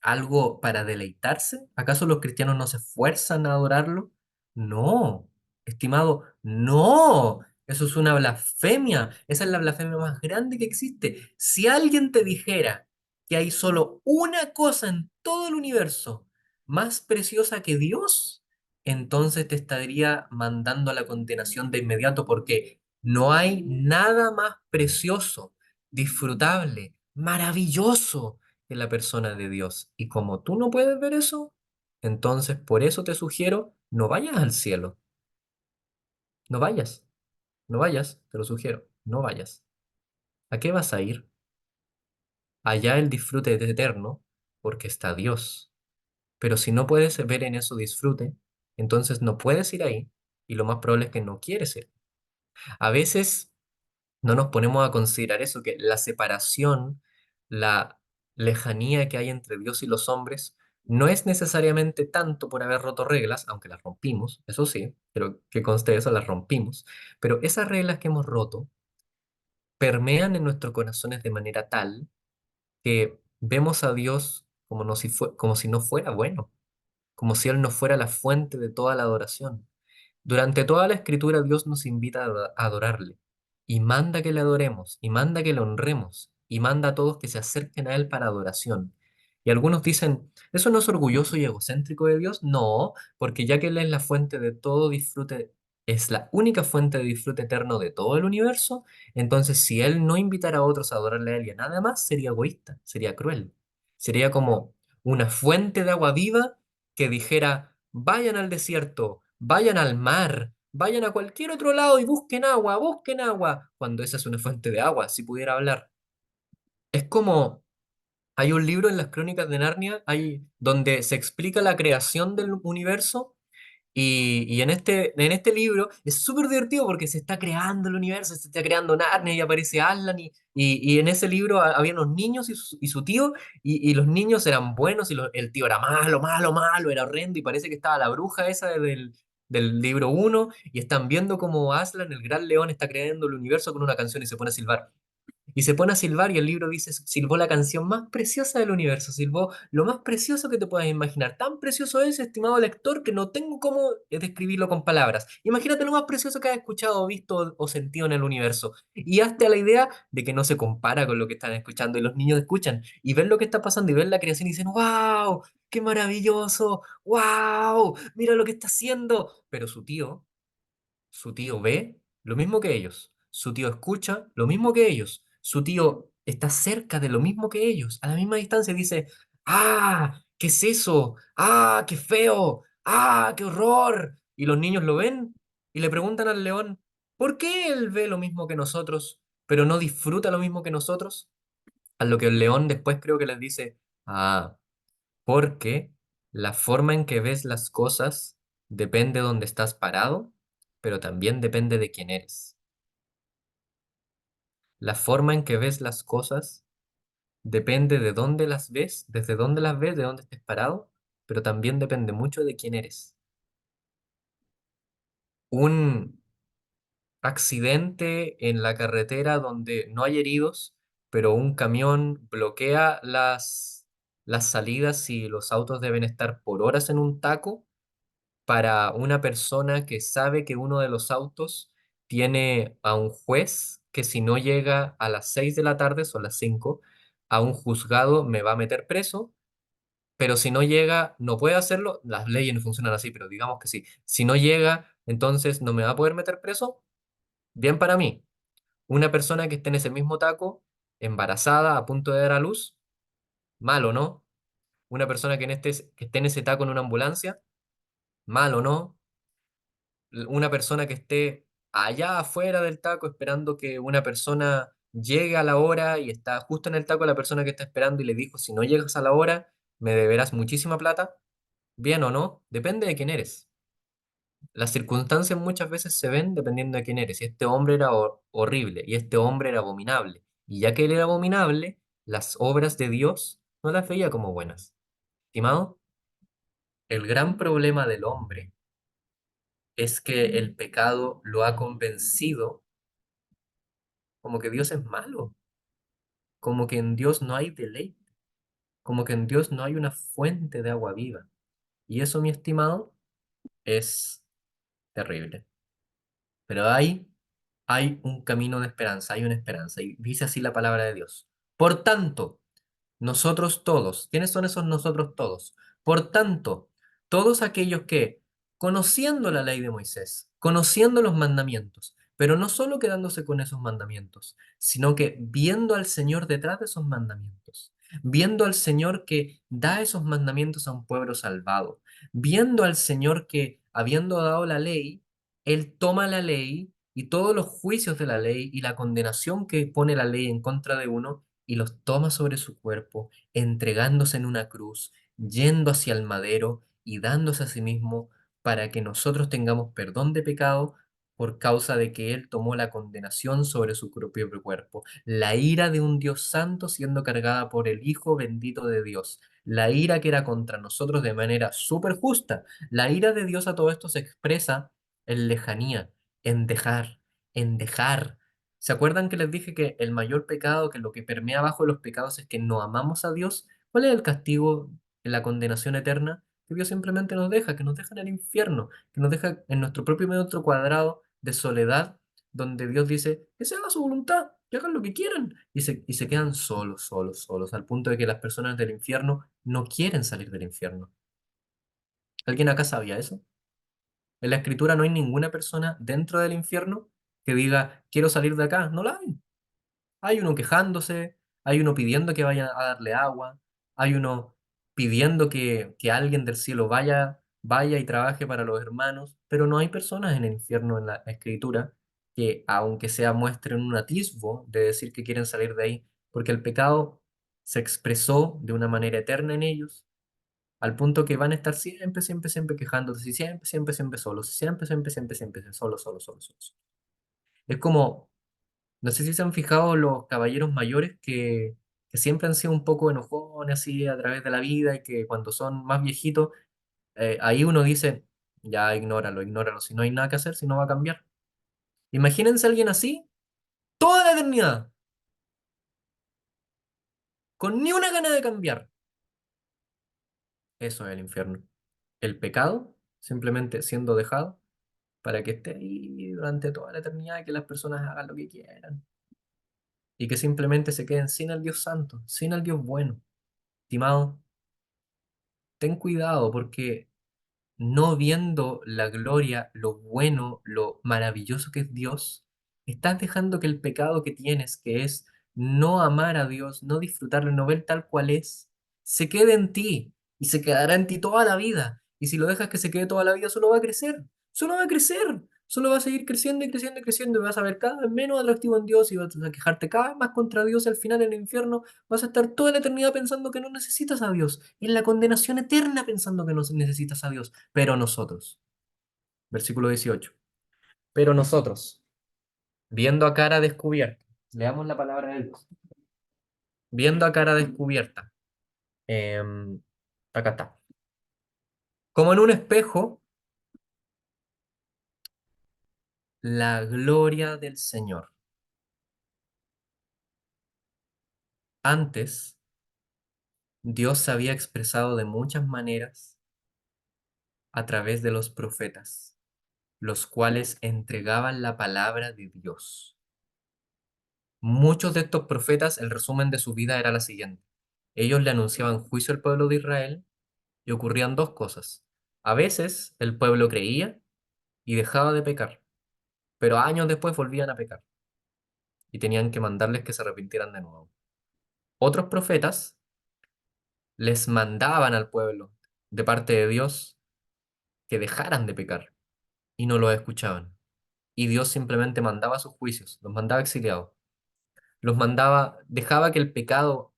algo para deleitarse? ¿Acaso los cristianos no se esfuerzan a adorarlo? No, estimado, no. Eso es una blasfemia. Esa es la blasfemia más grande que existe. Si alguien te dijera que hay solo una cosa en todo el universo más preciosa que Dios, entonces te estaría mandando a la condenación de inmediato porque no hay nada más precioso, disfrutable, maravilloso en la persona de Dios. Y como tú no puedes ver eso, entonces por eso te sugiero, no vayas al cielo. No vayas, no vayas, te lo sugiero, no vayas. ¿A qué vas a ir? Allá el disfrute es eterno, porque está Dios. Pero si no puedes ver en eso disfrute, entonces no puedes ir ahí y lo más probable es que no quieres ir. A veces no nos ponemos a considerar eso, que la separación, la lejanía que hay entre Dios y los hombres, no es necesariamente tanto por haber roto reglas, aunque las rompimos, eso sí, pero que conste eso, las rompimos, pero esas reglas que hemos roto permean en nuestros corazones de manera tal que vemos a Dios como, como si no fuera bueno, como si Él no fuera la fuente de toda la adoración. Durante toda la escritura Dios nos invita a adorarle y manda que le adoremos y manda que le honremos y manda a todos que se acerquen a Él para adoración. Y algunos dicen, ¿eso no es orgulloso y egocéntrico de Dios? No, porque ya que Él es la fuente de todo disfrute, es la única fuente de disfrute eterno de todo el universo, entonces si Él no invitara a otros a adorarle a Él y a nada más, sería egoísta, sería cruel. Sería como una fuente de agua viva que dijera, vayan al desierto, vayan al mar, vayan a cualquier otro lado y busquen agua, cuando esa es una fuente de agua, si pudiera hablar. Es como, hay un libro en las Crónicas de Narnia, donde se explica la creación del universo y en este libro es súper divertido porque se está creando el universo, se está creando Narnia y aparece Aslan y en ese libro había unos niños y su tío y los niños eran buenos y el tío era malo, malo, malo, era horrendo y parece que estaba la bruja esa del libro uno y están viendo como Aslan, el gran león, está creando el universo con una canción y se pone a silbar. Y se pone a silbar y el libro dice, silbó la canción más preciosa del universo, silbó lo más precioso que te puedas imaginar. Tan precioso es, estimado lector, que no tengo cómo describirlo con palabras. Imagínate lo más precioso que has escuchado, visto o sentido en el universo. Y hazte a la idea de que no se compara con lo que están escuchando y los niños escuchan y ven lo que está pasando y ven la creación y dicen, wow, qué maravilloso, wow, mira lo que está haciendo. Pero su tío ve lo mismo que ellos. Su tío escucha lo mismo que ellos. Su tío está cerca de lo mismo que ellos, a la misma distancia, y dice, ¡ah! ¿Qué es eso? ¡Ah! ¡Qué feo! ¡Ah! ¡Qué horror! Y los niños lo ven y le preguntan al león, ¿por qué él ve lo mismo que nosotros, pero no disfruta lo mismo que nosotros? A lo que el león después creo que les dice, ah, porque la forma en que ves las cosas depende de dónde estás parado, pero también depende de quién eres. La forma en que ves las cosas depende de dónde las ves, desde dónde las ves, de dónde estés parado, pero también depende mucho de quién eres. Un accidente en la carretera donde no hay heridos, pero un camión bloquea las salidas y los autos deben estar por horas en un taco para una persona que sabe que uno de los autos tiene a un juez que si no llega a las 6 de la tarde, son las 5 a un juzgado me va a meter preso, pero si no llega, no puede hacerlo, las leyes no funcionan así, pero digamos que sí, si no llega, entonces no me va a poder meter preso, bien para mí. Una persona que esté en ese mismo taco, embarazada, a punto de dar a luz, malo, ¿no? Una persona que esté en ese taco en una ambulancia, malo, ¿no? Una persona que esté allá afuera del taco esperando que una persona llegue a la hora y está justo en el taco la persona que está esperando y le dijo, si no llegas a la hora, me deberás muchísima plata, bien o no, depende de quién eres. Las circunstancias muchas veces se ven dependiendo de quién eres. Y este hombre era horrible y este hombre era abominable. Y ya que él era abominable, las obras de Dios no las veía como buenas. Estimado, el gran problema del hombre es que el pecado lo ha convencido como que Dios es malo, como que en Dios no hay deleite, como que en Dios no hay una fuente de agua viva. Y eso, mi estimado, es terrible. Pero hay un camino de esperanza, hay una esperanza. Y dice así la palabra de Dios. Por tanto, nosotros todos, ¿quiénes son esos nosotros todos? Por tanto, todos aquellos que, conociendo la ley de Moisés, conociendo los mandamientos, pero no solo quedándose con esos mandamientos, sino que viendo al Señor detrás de esos mandamientos, viendo al Señor que da esos mandamientos a un pueblo salvado, viendo al Señor que, habiendo dado la ley, Él toma la ley y todos los juicios de la ley y la condenación que pone la ley en contra de uno, y los toma sobre su cuerpo, entregándose en una cruz, yendo hacia el madero y dándose a sí mismo para que nosotros tengamos perdón de pecado por causa de que Él tomó la condenación sobre su propio cuerpo. La ira de un Dios santo siendo cargada por el Hijo bendito de Dios. La ira que era contra nosotros de manera súper justa. La ira de Dios a todo esto se expresa en lejanía, en dejar, en dejar. ¿Se acuerdan que les dije que el mayor pecado, que lo que permea abajo de los pecados es que no amamos a Dios? ¿Cuál es el castigo en la condenación eterna? Que Dios simplemente nos deja, que nos deja en el infierno, que nos deja en nuestro propio metro cuadrado de soledad, donde Dios dice que se haga su voluntad, que hagan lo que quieran, y se quedan solos, solos, solos, al punto de que las personas del infierno no quieren salir del infierno. ¿Alguien acá sabía eso? En la escritura no hay ninguna persona dentro del infierno que diga, quiero salir de acá. No la hay. Hay uno quejándose, hay uno pidiendo que vayan a darle agua, hay uno pidiendo que alguien del cielo vaya y trabaje para los hermanos, pero no hay personas en el infierno en la escritura que, aunque sea, muestren un atisbo de decir que quieren salir de ahí, porque el pecado se expresó de una manera eterna en ellos, al punto que van a estar siempre, siempre, siempre quejándose, y siempre, siempre, siempre solos, siempre, siempre, siempre, siempre, solos, solos, solos, solos. Es como no sé si se han fijado los caballeros mayores que siempre han sido un poco enojones así a través de la vida y que cuando son más viejitos, ahí uno dice, ya ignóralo, ignóralo, si no hay nada que hacer, si no va a cambiar. Imagínense a alguien así toda la eternidad, con ni una gana de cambiar. Eso es el infierno. El pecado simplemente siendo dejado para que esté ahí durante toda la eternidad y que las personas hagan lo que quieran. Y que simplemente se queden sin el Dios santo, sin el Dios bueno. Estimado, ten cuidado porque no viendo la gloria, lo bueno, lo maravilloso que es Dios, estás dejando que el pecado que tienes, que es no amar a Dios, no disfrutarlo, no ver tal cual es, se quede en ti y se quedará en ti toda la vida. Y si lo dejas que se quede toda la vida, solo va a crecer, solo va a crecer, solo va a seguir creciendo y creciendo y creciendo y vas a ver cada vez menos atractivo en Dios y vas a quejarte cada vez más contra Dios y al final en el infierno vas a estar toda la eternidad pensando que no necesitas a Dios, en la condenación eterna pensando que no necesitas a Dios. Pero nosotros, versículo 18, pero nosotros, viendo a cara descubierta, leamos la palabra de Dios, viendo a cara descubierta, em, acá está, como en un espejo, la gloria del Señor. Antes, Dios se había expresado de muchas maneras a través de los profetas, los cuales entregaban la palabra de Dios. Muchos de estos profetas, el resumen de su vida era la siguiente. Ellos le anunciaban juicio al pueblo de Israel y ocurrían dos cosas. A veces el pueblo creía y dejaba de pecar, pero años después volvían a pecar y tenían que mandarles que se arrepintieran de nuevo. Otros profetas les mandaban al pueblo de parte de Dios que dejaran de pecar y no los escuchaban. Y Dios simplemente mandaba sus juicios, los mandaba exiliados, los mandaba, dejaba que el pecado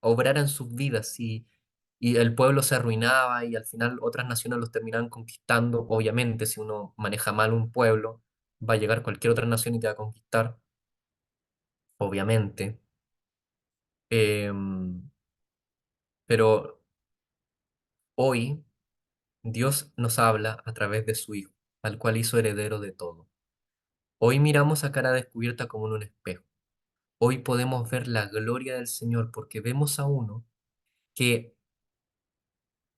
obrara en sus vidas y el pueblo se arruinaba y al final otras naciones los terminaban conquistando. Obviamente, si uno maneja mal un pueblo, va a llegar cualquier otra nación y te va a conquistar, obviamente. Em, pero hoy Dios nos habla a través de su Hijo, al cual hizo heredero de todo. Hoy miramos a cara descubierta como en un espejo. Hoy podemos ver la gloria del Señor porque vemos a uno que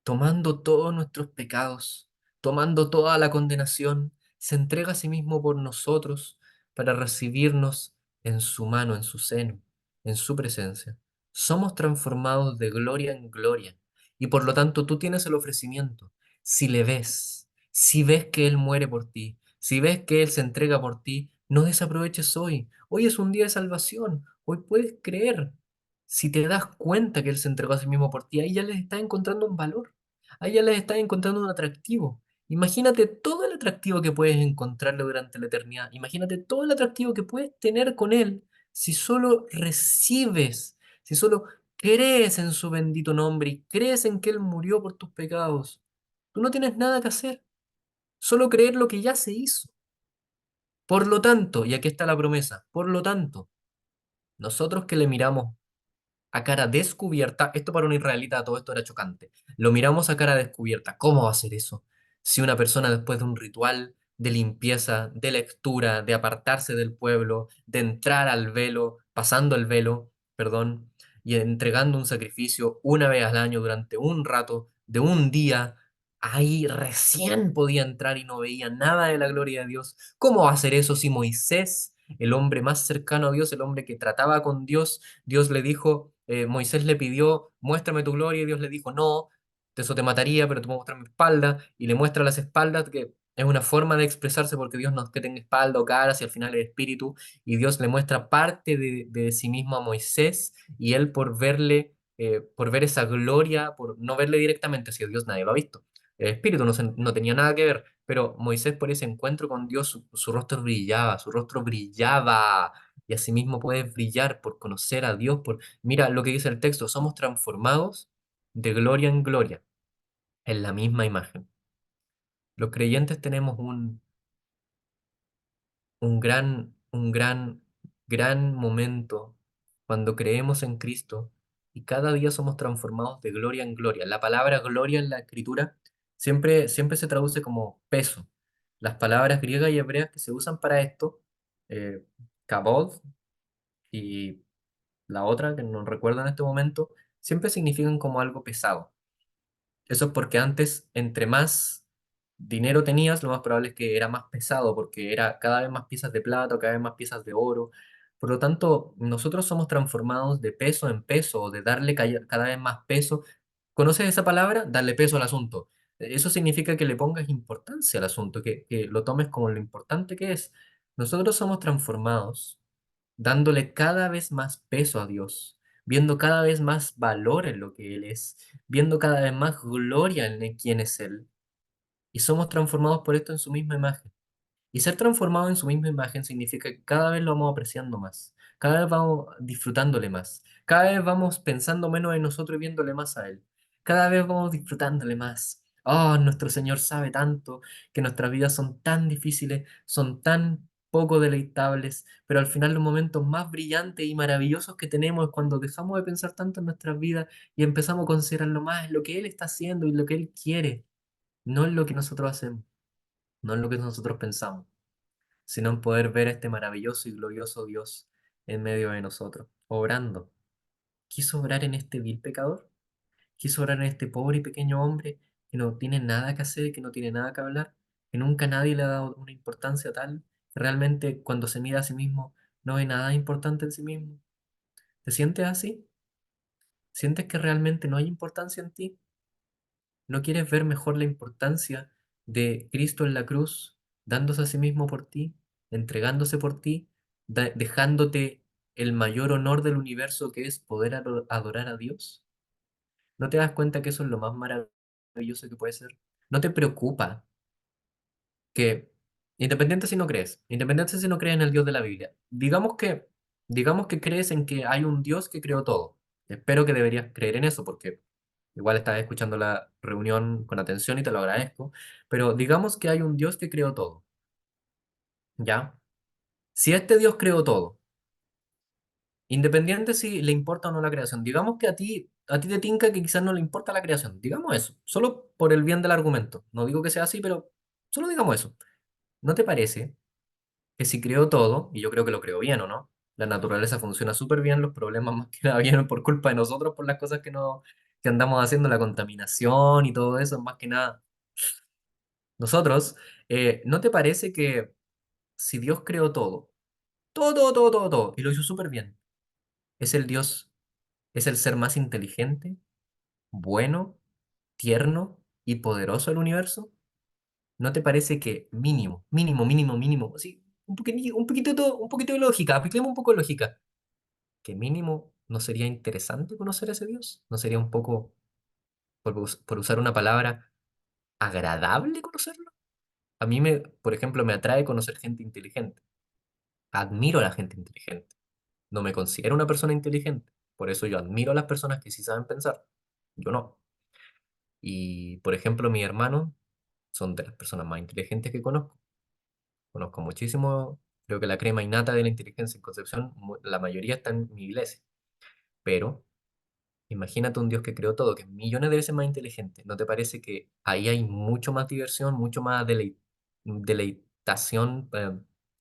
tomando todos nuestros pecados, tomando toda la condenación, se entrega a sí mismo por nosotros para recibirnos en su mano, en su seno, en su presencia. Somos transformados de gloria en gloria y por lo tanto tú tienes el ofrecimiento. Si le ves, si ves que Él muere por ti, si ves que Él se entrega por ti, no desaproveches hoy. Hoy es un día de salvación. Hoy puedes creer. Si te das cuenta que Él se entregó a sí mismo por ti, ahí ya les está encontrando un valor. Ahí ya les estás encontrando un atractivo. Imagínate todo el atractivo que puedes encontrarle durante la eternidad. Imagínate todo el atractivo que puedes tener con Él si solo recibes, si solo crees en su bendito nombre y crees en que Él murió por tus pecados. Tú no tienes nada que hacer, solo creer lo que ya se hizo. Por lo tanto, y aquí está la promesa, por lo tanto, nosotros que le miramos a cara descubierta, esto para un israelita todo esto era chocante. Lo miramos a cara descubierta. ¿Cómo va a ser eso? Si una persona después de un ritual de limpieza, de lectura, de apartarse del pueblo, de entrar al velo, pasando el velo, perdón, y entregando un sacrificio una vez al año durante un rato, de un día, ahí recién podía entrar y no veía nada de la gloria de Dios. ¿Cómo va a ser eso si Moisés, el hombre más cercano a Dios, el hombre que trataba con Dios, Dios le dijo, Moisés le pidió, muéstrame tu gloria, y Dios le dijo, no, eso te mataría, pero te puedo mostrar mi espalda, y le muestra las espaldas, que es una forma de expresarse porque Dios no es que tenga espalda o cara, si al final es espíritu, y Dios le muestra parte de sí mismo a Moisés, y él por verle, por ver esa gloria, por no verle directamente, si a Dios nadie lo ha visto. El espíritu no tenía nada que ver, pero Moisés por ese encuentro con Dios, su rostro brillaba, su rostro brillaba, y asimismo puedes brillar por conocer a Dios, por, mira lo que dice el texto, somos transformados de gloria en gloria, en la misma imagen. Los creyentes tenemos un gran momento cuando creemos en Cristo y cada día somos transformados de gloria en gloria. La palabra gloria en la escritura siempre se traduce como peso. Las palabras griegas y hebreas que se usan para esto, eh, kabod y la otra, que no recuerdo en este momento, siempre significan como algo pesado. Eso es porque antes, entre más dinero tenías, lo más probable es que era más pesado, porque era cada vez más piezas de plata, cada vez más piezas de oro. Por lo tanto, nosotros somos transformados de peso en peso, o de darle cada vez más peso. ¿Conoces esa palabra? Darle peso al asunto. Eso significa que le pongas importancia al asunto, que lo tomes como lo importante que es. Nosotros somos transformados dándole cada vez más peso a Dios, viendo cada vez más valor en lo que Él es, viendo cada vez más gloria en quién es Él. Y somos transformados por esto en su misma imagen. Y ser transformado en su misma imagen significa que cada vez lo vamos apreciando más, cada vez vamos disfrutándole más, cada vez vamos pensando menos en nosotros y viéndole más a Él, cada vez vamos disfrutándole más. Oh, nuestro Señor sabe tanto que nuestras vidas son tan difíciles, son tan poco deleitables, pero al final los momentos más brillantes y maravillosos que tenemos es cuando dejamos de pensar tanto en nuestras vidas y empezamos a considerarlo más en lo que Él está haciendo y lo que Él quiere, no en lo que nosotros hacemos, no en lo que nosotros pensamos, sino en poder ver a este maravilloso y glorioso Dios en medio de nosotros, obrando. ¿Quiso obrar en este vil pecador? ¿Quiso obrar en este pobre y pequeño hombre que no tiene nada que hacer, que no tiene nada que hablar, que nunca nadie le ha dado una importancia tal, que realmente cuando se mira a sí mismo no ve nada importante en sí mismo? ¿Te sientes así? ¿Sientes que realmente no hay importancia en ti? ¿No quieres ver mejor la importancia de Cristo en la cruz, dándose a sí mismo por ti, entregándose por ti, dejándote el mayor honor del universo que es poder adorar a Dios? ¿No te das cuenta que eso es lo más maravilloso que puede ser? ¿No te preocupa que, independiente si no crees en el Dios de la Biblia, digamos que crees en que hay un Dios que creó todo? Espero que deberías creer en eso porque igual estás escuchando la reunión con atención y te lo agradezco, pero digamos que hay un Dios que creó todo, ¿ya? Si este Dios creó todo, Independiente si le importa o no la creación. Digamos que a ti te tinca que quizás no le importa la creación. Digamos eso, solo por el bien del argumento. No digo que sea así, pero solo digamos eso. ¿No te parece que si creó todo, y yo creo que lo creó bien o no, la naturaleza funciona súper bien, los problemas más que nada vienen por culpa de nosotros, por las cosas que andamos haciendo, la contaminación y todo eso, más que nada nosotros, ¿no te parece que si Dios creó todo, todo, todo, todo, todo, todo, y lo hizo súper bien, es el Dios, es el ser más inteligente, bueno, tierno y poderoso del universo? ¿No te parece que mínimo, mínimo, mínimo, mínimo, así, un poquito de lógica, apliquemos un poco de lógica, que mínimo no sería interesante conocer a ese Dios? ¿No sería un poco, por usar una palabra, agradable conocerlo? A mí, por ejemplo, me atrae conocer gente inteligente. Admiro a la gente inteligente. No me considero una persona inteligente. Por eso yo admiro a las personas que sí saben pensar. Yo no. Y, por ejemplo, mis hermanos son de las personas más inteligentes que conozco. Conozco muchísimo, creo que la crema innata de la inteligencia en Concepción, la mayoría está en mi iglesia. Pero imagínate un Dios que creó todo, que es millones de veces más inteligente. ¿No te parece que ahí hay mucho más diversión, mucho más deleitación,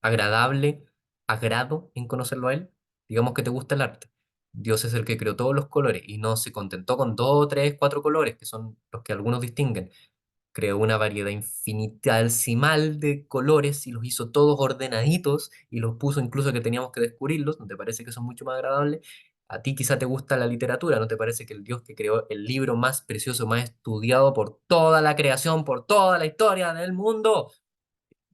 agradable, agrado en conocerlo a Él? Digamos que te gusta el arte. Dios es el que creó todos los colores y no se contentó con dos, tres, cuatro colores, que son los que algunos distinguen. Creó una variedad infinitesimal de colores y los hizo todos ordenaditos y los puso incluso que teníamos que descubrirlos. ¿No te parece que son mucho más agradables? A ti quizá te gusta la literatura, ¿no te parece que el Dios que creó el libro más precioso, más estudiado por toda la creación, por toda la historia del mundo,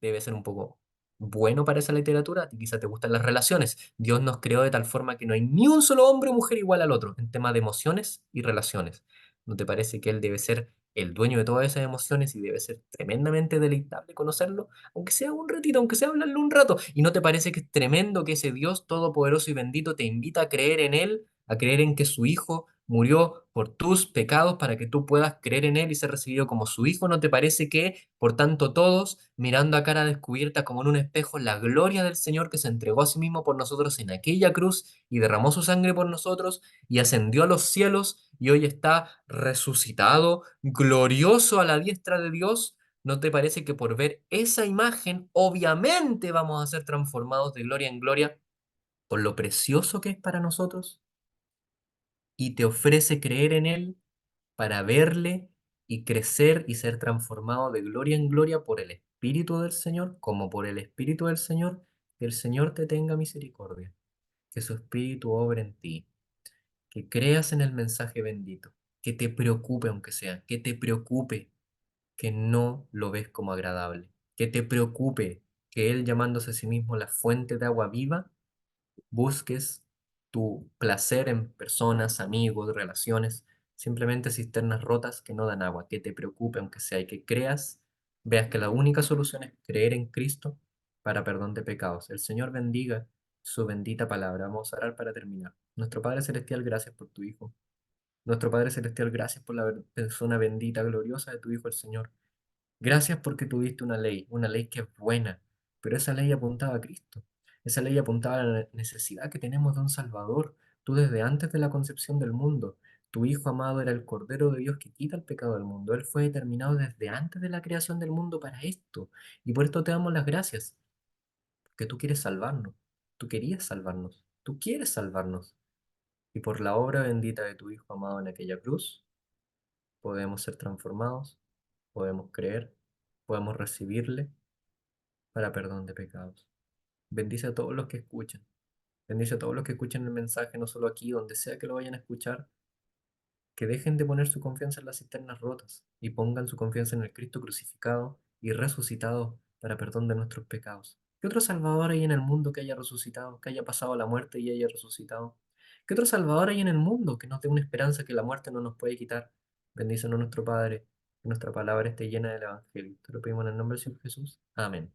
debe ser un poco bueno para esa literatura? A ti quizá te gustan las relaciones. Dios nos creó de tal forma que no hay ni un solo hombre o mujer igual al otro en tema de emociones y relaciones. ¿No te parece que Él debe ser el dueño de todas esas emociones y debe ser tremendamente deleitable conocerlo? Aunque sea un ratito, aunque sea hablarlo un rato. ¿Y no te parece que es tremendo que ese Dios todopoderoso y bendito te invita a creer en Él, a creer en que su Hijo murió por tus pecados para que tú puedas creer en Él y ser recibido como su Hijo? ¿No te parece que, por tanto, todos, mirando a cara descubierta como en un espejo la gloria del Señor que se entregó a sí mismo por nosotros en aquella cruz y derramó su sangre por nosotros y ascendió a los cielos y hoy está resucitado, glorioso a la diestra de Dios? ¿No te parece que por ver esa imagen, obviamente vamos a ser transformados de gloria en gloria por lo precioso que es para nosotros? Y te ofrece creer en Él para verle y crecer y ser transformado de gloria en gloria por el Espíritu del Señor, como por el Espíritu del Señor, que el Señor te tenga misericordia, que su Espíritu obre en ti, que creas en el mensaje bendito, que te preocupe aunque sea, que te preocupe que no lo ves como agradable, que te preocupe que Él llamándose a sí mismo la fuente de agua viva, busques tu placer en personas, amigos, relaciones, simplemente cisternas rotas que no dan agua, que te preocupe aunque sea y que creas, veas que la única solución es creer en Cristo para perdón de pecados. El Señor bendiga su bendita palabra. Vamos a orar para terminar. Nuestro Padre Celestial, gracias por tu Hijo. Nuestro Padre Celestial, gracias por la persona bendita, gloriosa de tu Hijo, el Señor. Gracias porque tuviste una ley que es buena, pero esa ley apuntaba a Cristo. Esa ley apuntaba a la necesidad que tenemos de un Salvador. Tú desde antes de la concepción del mundo, tu Hijo amado era el Cordero de Dios que quita el pecado del mundo. Él fue determinado desde antes de la creación del mundo para esto. Y por esto te damos las gracias, porque tú quieres salvarnos. Tú querías salvarnos. Tú quieres salvarnos. Y por la obra bendita de tu Hijo amado en aquella cruz, podemos ser transformados, podemos creer, podemos recibirle para perdón de pecados. Bendice a todos los que escuchan. Bendice a todos los que escuchan el mensaje, no solo aquí, donde sea que lo vayan a escuchar, que dejen de poner su confianza en las cisternas rotas y pongan su confianza en el Cristo crucificado y resucitado para perdón de nuestros pecados. ¿Qué otro Salvador hay en el mundo que haya resucitado, que haya pasado la muerte y haya resucitado? ¿Qué otro Salvador hay en el mundo que nos dé una esperanza que la muerte no nos puede quitar? Bendícenos nuestro Padre, que nuestra palabra esté llena del Evangelio. Te lo pedimos en el nombre del Señor Jesús. Amén.